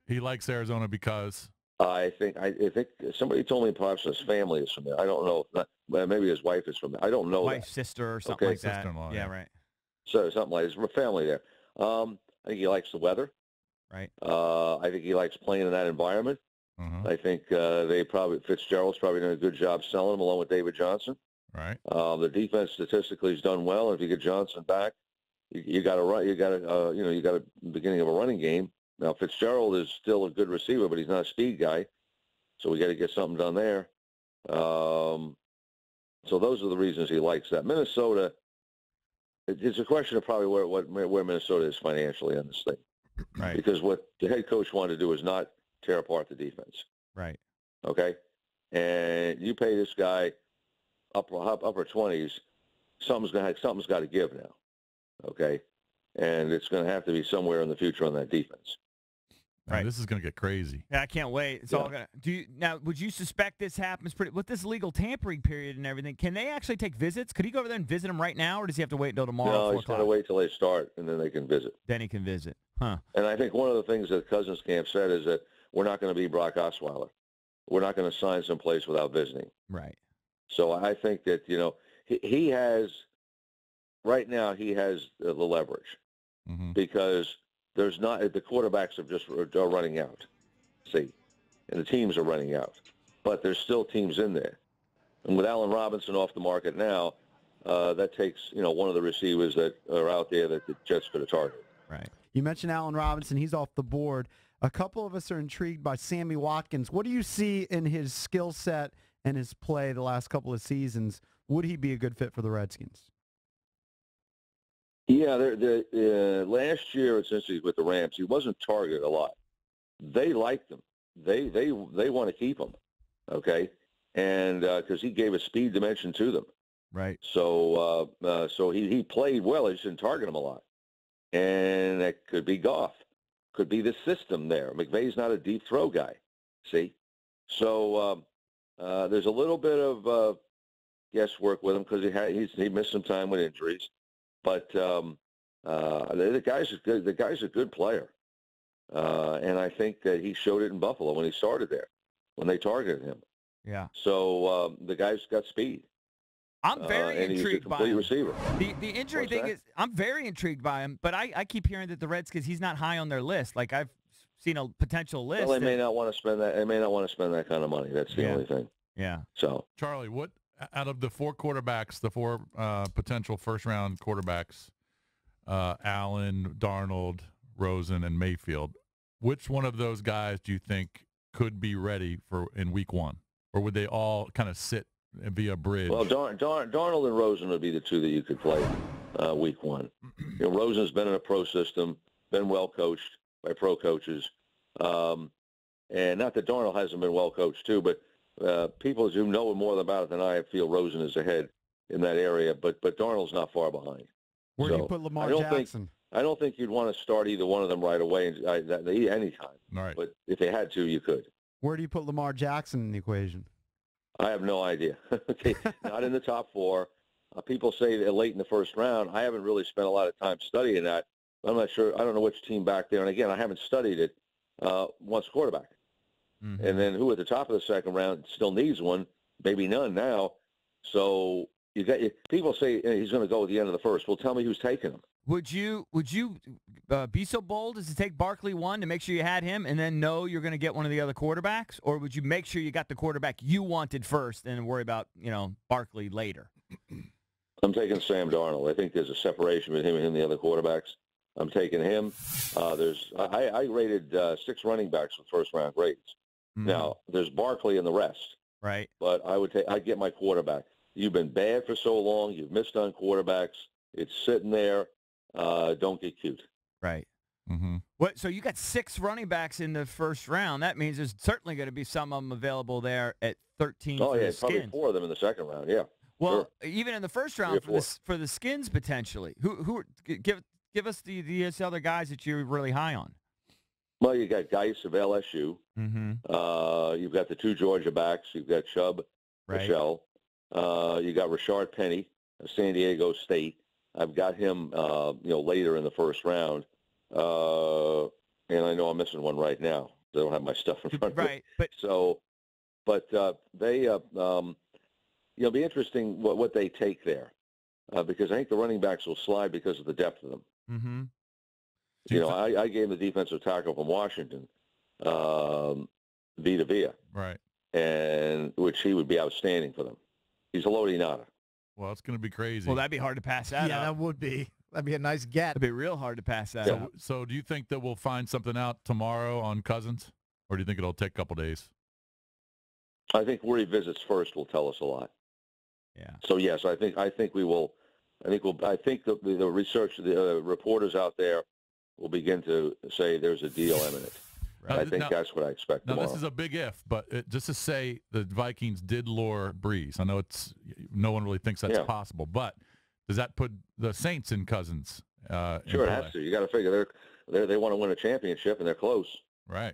He likes Arizona because I think somebody told me perhaps his family is from there. I don't know. Well, maybe his wife is from there. I don't know. Wife's sister or something like that. Sister-in-law, Yeah, yeah. right. So something like his family there. I think he likes the weather. Right. I think he likes playing in that environment. I think Fitzgerald's probably done a good job selling him along with David Johnson. right. The defense statistically has done well. If you get Johnson back, you got to run. You got a beginning of a running game. Now Fitzgerald is still a good receiver, but he's not a speed guy. So we got to get something done there. So those are the reasons he likes that. Minnesota. It's a question of probably where Minnesota is financially on this thing. Right. Because what the head coach wanted to do is not tear apart the defense. Right. Okay? And you pay this guy upper 20s, something's got to give now. Okay? And it's going to have to be somewhere in the future on that defense. Man, Right. this is going to get crazy. Yeah, I can't wait. It's all gonna. Now? Would you suspect this happens with this legal tampering period and everything? Can they actually take visits? Could he go over there and visit him right now, or does he have to wait until tomorrow? No, 4 he's got to o'clock? wait till they start, and then they can visit. Then he can visit. Huh. And I think one of the things that Cousins Camp said is that we're not going to be Brock Osweiler. We're not going to sign someplace without visiting. Right. So I think that, he has – right now he has the leverage because there's not – the quarterbacks are running out, see, and the teams are running out. But there's still teams in there. And with Allen Robinson off the market now, that takes, one of the receivers that are out there that the Jets could have targeted. Right. You mentioned Allen Robinson. He's off the board. A couple of us are intrigued by Sammy Watkins. What do you see in his skill set and his play the last couple of seasons? Would he be a good fit for the Redskins? Yeah, last year, essentially with the Rams, he wasn't targeted a lot. They liked him. They want to keep him, okay? And because he gave a speed dimension to them. Right. So he played well. He just didn't target him a lot. And that could be Goff. Could be the system there. McVay's not a deep throw guy, see? So there's a little bit of guesswork with him because he missed some time with injuries. But the guy's a good player. And I think that he showed it in Buffalo when he started there, when they targeted him. Yeah. So the guy's got speed. I'm very and intrigued he's a by complete him. receiver. The injury What's thing that? is, I'm very intrigued by him, but I keep hearing that the Redskins, he's not high on their list. Like I've seen a potential list. Well, they may not want to spend that. They may not want to spend that kind of money. That's the only thing. Yeah. So Charlie, what out of the 4 quarterbacks, the 4 potential first-round quarterbacks, Allen, Darnold, Rosen, and Mayfield, which one of those guys do you think could be ready for in week 1? Or would they all kind of sit and be a bridge? Well, Darnold and Rosen would be the 2 that you could play week 1. Rosen's been in a pro system, been well coached by pro coaches. And not that Darnold hasn't been well coached too, but people who know more about it than I feel Rosen is ahead in that area. But Darnold's not far behind. Where do you put Lamar Jackson? I don't think you'd want to start either one of them right away anytime. All right. But if they had to, you could. Where do you put Lamar Jackson in the equation? I have no idea. Okay, not in the top 4. People say that late in the first round. I haven't really spent a lot of time studying that. I'm not sure. I don't know which team back there. And again, I haven't studied it. Wants quarterback. Mm-hmm. And then who at the top of the second round still needs one? Maybe none now. So people say he's going to go at the end of the first. Well, tell me who's taking him. Would you be so bold as to take Barkley 1 to make sure you had him and then know you're going to get one of the other quarterbacks? Or would you make sure you got the quarterback you wanted first and worry about, Barkley later? I'm taking Sam Darnold. I think there's a separation between him and the other quarterbacks. I'm taking him. I rated 6 running backs with first-round grades. Mm-hmm. Now, there's Barkley and the rest. Right. But I'd get my quarterback. You've been bad for so long. You've missed on quarterbacks. It's sitting there. Don't get cute. Right. Mm-hmm. So you got 6 running backs in the first round. That means there's certainly going to be some of them available there at 13 Oh, for yeah, the probably Skins. 4 of them in the second round, yeah. Well, sure. Even in the first round for the Skins potentially. Who give us the other guys that you're really high on? Well, you got Geis of LSU. Mm-hmm. You've got the 2 Georgia backs. You've got Chubb, Right. Michelle. You got Rashard Penny of San Diego State. I've got him, later in the first round. and I know I'm missing one right now. I don't have my stuff in front of me. Right, but So, but they, be interesting what they take there, because I think the running backs will slide because of the depth of them. mm-hmm. I gave the defensive tackle from Washington, Vita Vea, Right. and which he would be outstanding for them. He's a Lodi Nada. Well, it's going to be crazy. Well, that'd be hard to pass that Yeah, up. that would be. That'd be a nice get. That'd be real hard to pass that up. So do you think that we'll find something out tomorrow on Cousins, or do you think it'll take a couple days? I think where he visits first will tell us a lot. Yeah. So yes, I think we will. I think the research, the reporters out there will begin to say there's a deal imminent. Right. I think that's what I expect Now, tomorrow. this is a big if, but just to say the Vikings did lure Breeze. I know no one really thinks that's possible, but does that put the Saints in Cousins? Sure, it has to. You got to figure they want to win a championship, and they're close. Right.